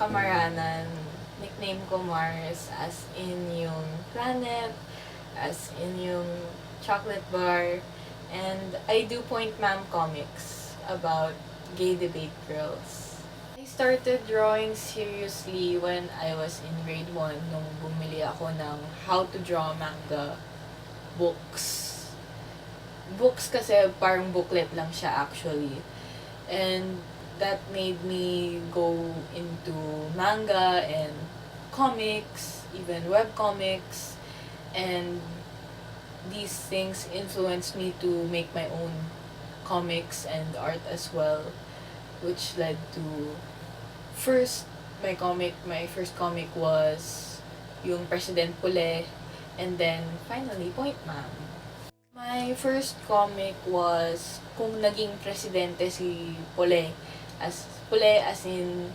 Bianca Maranan. Nickname ko Mars, as in yung planet, as in yung chocolate bar. And I do Point Ma'am comics about gay debate girls. I started drawing seriously when I was in grade 1 nung bumili ako ng How to Draw Manga books. Books kasi parang booklet lang siya actually. And that made me go into manga and comics, even webcomics, and these things influenced me to make my own comics and art as well, which led to my first comic was yung Presidente, and then finally Point Ma'am. My first comic was kung naging presidente si Pole, as in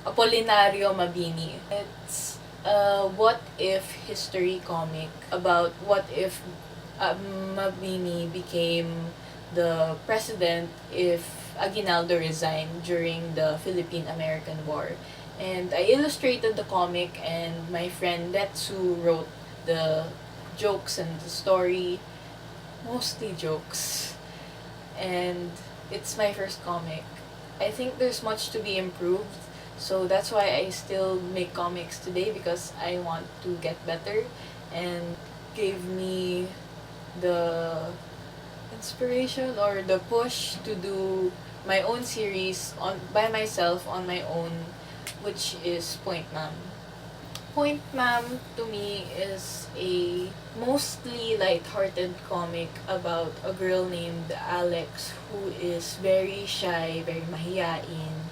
Apolinario Mabini. It's a what if history comic about what if Mabini became the president if Aguinaldo resigned during the Philippine-American War. And I illustrated the comic, and my friend Letsu wrote the jokes and the story, mostly jokes. And it's my first comic. I think there's much to be improved, so that's why I still make comics today, because I want to get better, and gave me the inspiration or the push to do my own series by myself on my own, which is Point Ma'am. Point Ma'am to me is a mostly light-hearted comic about a girl named Alex who is very shy, very mahiyain,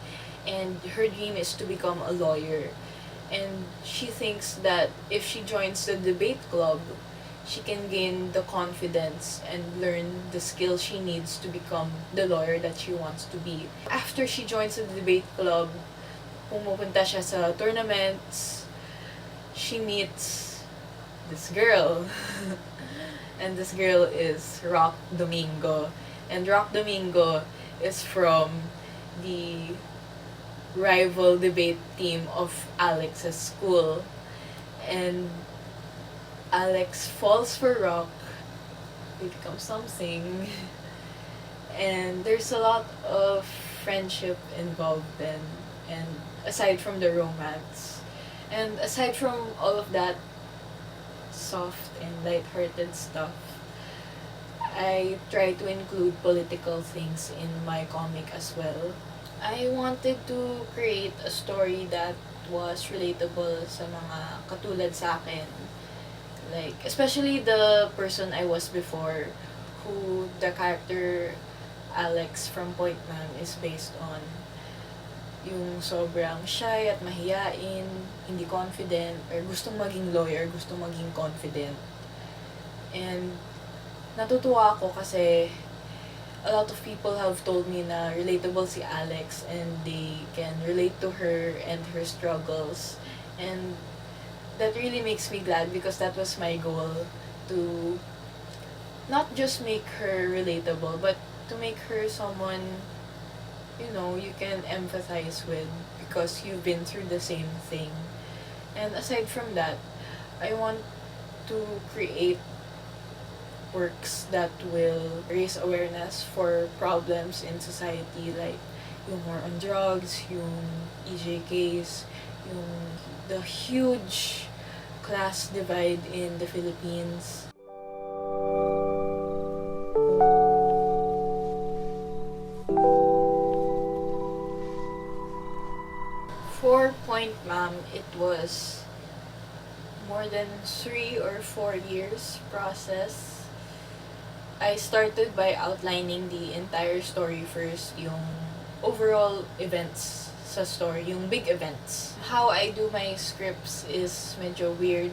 and her dream is to become a lawyer. And she thinks that if she joins the debate club, she can gain the confidence and learn the skills she needs to become the lawyer that she wants to be. After she joins the debate club, pumupunta siya sa tournaments, she meets this girl. And this girl is Rock Domingo. And Rock Domingo is from the rival debate team of Alex's school. And Alex falls for Rock. They become something. And there's a lot of friendship involved then. And aside from the romance. And aside from all of that soft and light-hearted stuff, I try to include political things in my comic as well. I wanted to create a story that was relatable sa mga katulad sa akin. Like, especially the person I was before, who the character Alex from Point Ma'am is based on. Yung sobrang shy at mahiyain, hindi confident, or gustong maging lawyer, gustong maging confident. And natutuwa ako kasi a lot of people have told me na relatable si Alex and they can relate to her and her struggles. And that really makes me glad, because that was my goal, to not just make her relatable, but to make her someone you can empathize with, because you've been through the same thing. And aside from that, I want to create works that will raise awareness for problems in society, like yung war on drugs, yung EJKs, yung the huge class divide in the Philippines. For Point Ma'am, it was more than 3 or 4 years process. I started by outlining the entire story first, yung overall events sa story, yung big events. How I do my scripts is medyo weird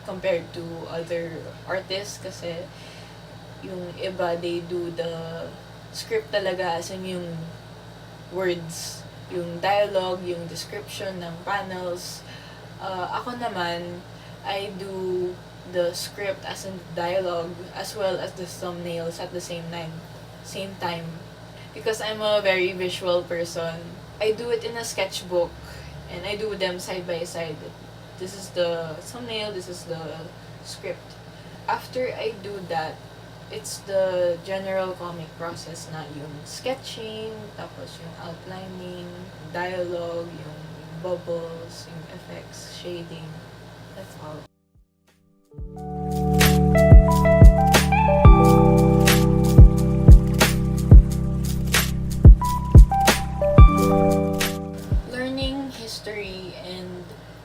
compared to other artists, kasi yung iba, they do the script talaga as in yung words, yung dialogue, yung description ng panels. Ako naman, I do the script as in dialogue as well as the thumbnails at the same time. Because I'm a very visual person. I do it in a sketchbook, And I do them side by side. This is the thumbnail, this is the script. After I do that, it's the general comic process na yung sketching, tapos yung outlining, dialogue, yung bubbles, yung effects, shading. That's all. Learning history and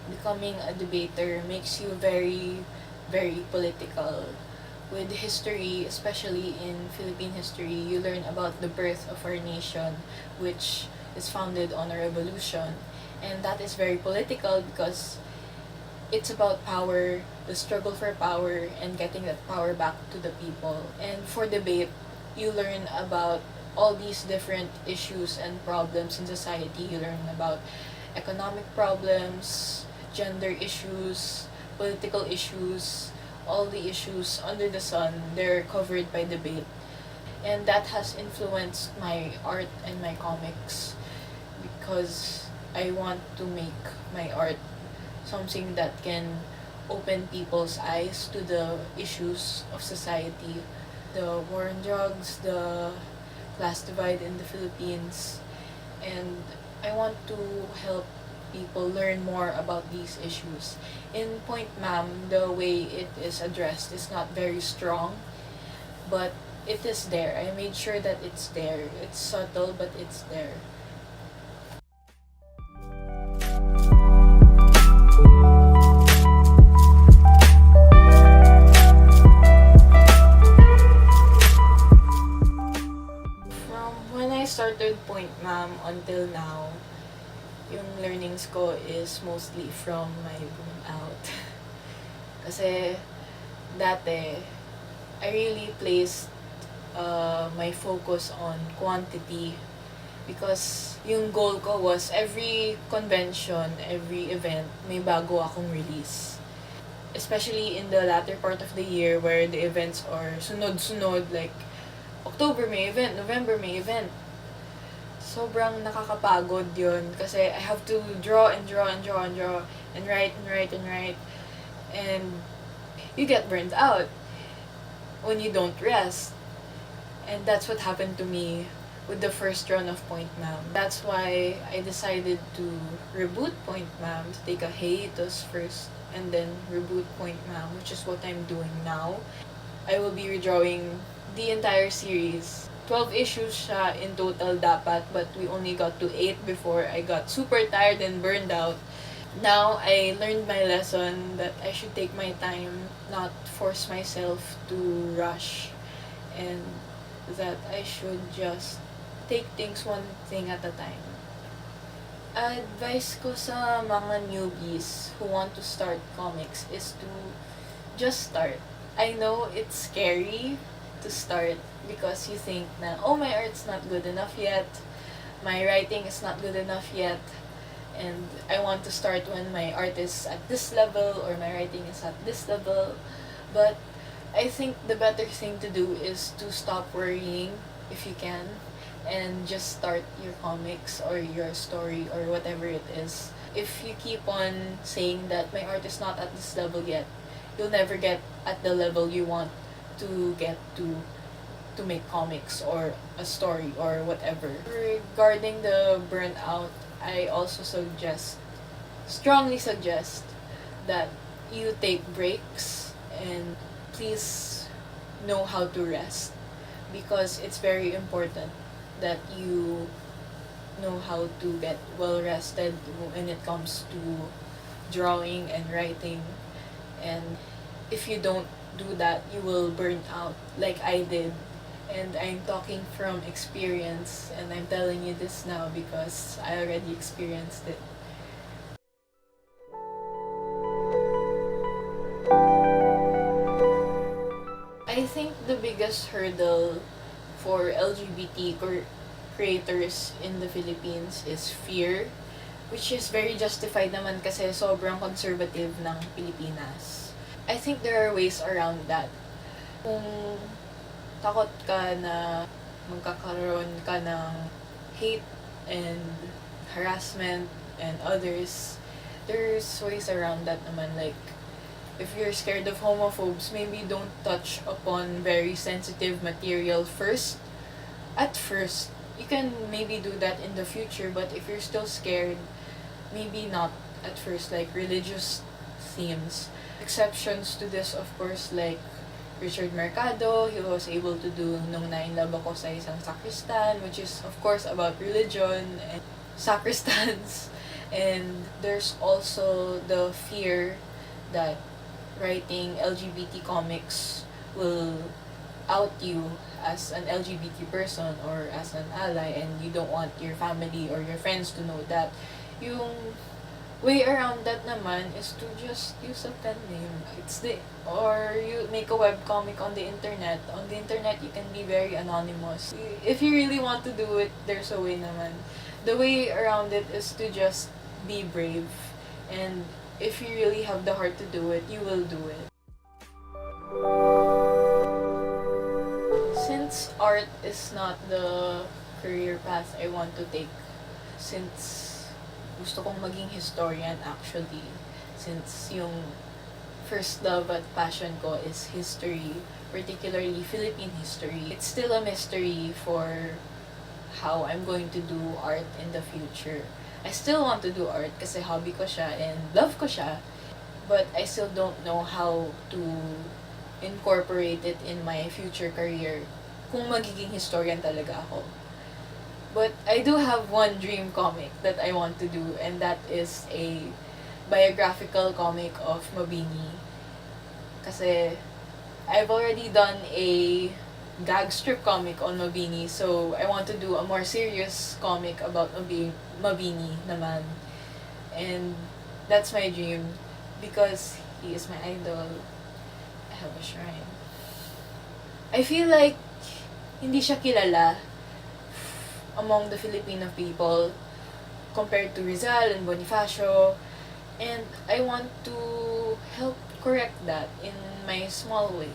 becoming a debater makes you very, very political. With history, especially in Philippine history, you learn about the birth of our nation, which is founded on a revolution. And that is very political because it's about power, the struggle for power, and getting that power back to the people. And for debate, you learn about all these different issues and problems in society. You learn about economic problems, gender issues, political issues, all the issues under the sun, they're covered by debate. And that has influenced my art and my comics because I want to make my art something that can open people's eyes to the issues of society, the war on drugs, the class divide in the Philippines, and I want to help people learn more about these issues. In Point Ma'am, the way it is addressed is not very strong, but it is there. I made sure that it's there. It's subtle, but it's there. From when I started Point Ma'am until now, yung learnings ko is mostly from my burnout. Kasi dati, I really placed my focus on quantity because yung goal ko was every convention, every event, may bago akong release. Especially in the latter part of the year where the events are sunod-sunod, like October may event, November may event. Sobrang nakakapagod yun kasi I have to draw and draw and draw and draw and write and write and write, and you get burnt out when you don't rest. And that's what happened to me with the first run of Point Ma'am. That's why I decided to reboot Point Ma'am, to take a hiatus first and then reboot Point Ma'am, which is what I'm doing now. I will be redrawing the entire series. 12 issues siya in total dapat, but we only got to 8 before I got super tired and burned out. Now, I learned my lesson that I should take my time, not force myself to rush, and that I should just take things one thing at a time. Advice ko sa mga newbies who want to start comics is to just start. I know it's scary to start because you think na, oh, my art's not good enough yet, my writing is not good enough yet, and I want to start when my art is at this level or my writing is at this level. But I think the better thing to do is to stop worrying if you can and just start your comics or your story or whatever it is. If you keep on saying that my art is not at this level yet, you'll never get at the level you want to get to make comics or a story or whatever. Regarding the burnout, I also strongly suggest that you take breaks and please know how to rest because it's very important that you know how to get well rested when it comes to drawing and writing. And if you don't do that, you will burn out like I did. And I'm talking from experience, and I'm telling you this now because I already experienced it. I think the biggest hurdle for LGBT creators in the Philippines is fear, which is very justified naman kasi sobrang conservative ng Pilipinas. I think there are ways around that. Kung takot ka na magkakaroon ka ng hate and harassment and others, there's ways around that naman. Like, if you're scared of homophobes, maybe don't touch upon very sensitive material first. At first, you can maybe do that in the future, but if you're still scared, maybe not at first, like religious themes. Exceptions to this, of course, like Richard Mercado, he was able to do Nung Nainlove Ako sa Isang Sacristan, which is, of course, about religion and sacristans. And there's also the fear that writing LGBT comics will out you as an LGBT person or as an ally, and you don't want your family or your friends to know that. Yung way around that naman is to just use a pen name. Or you make a webcomic on the internet. On the internet, you can be very anonymous. If you really want to do it, there's a way naman. The way around it is to just be brave. And if you really have the heart to do it, you will do it. Since art is not the career path I want to take, since gusto kong maging historian actually, since yung first love at passion ko is history, particularly Philippine history, it's still a mystery for how I'm going to do art in the future. I still want to do art kasi hobby ko siya and love ko siya, but I still don't know how to incorporate it in my future career kung magiging historian talaga ako. But I do have one dream comic that I want to do, and that is a biographical comic of Mabini. Kasi I've already done a gag strip comic on Mabini, so I want to do a more serious comic about Mabini naman. And that's my dream because he is my idol. I have a shrine. I feel like hindi siya kilala among the Filipino people compared to Rizal and Bonifacio, and I want to help correct that in my small way.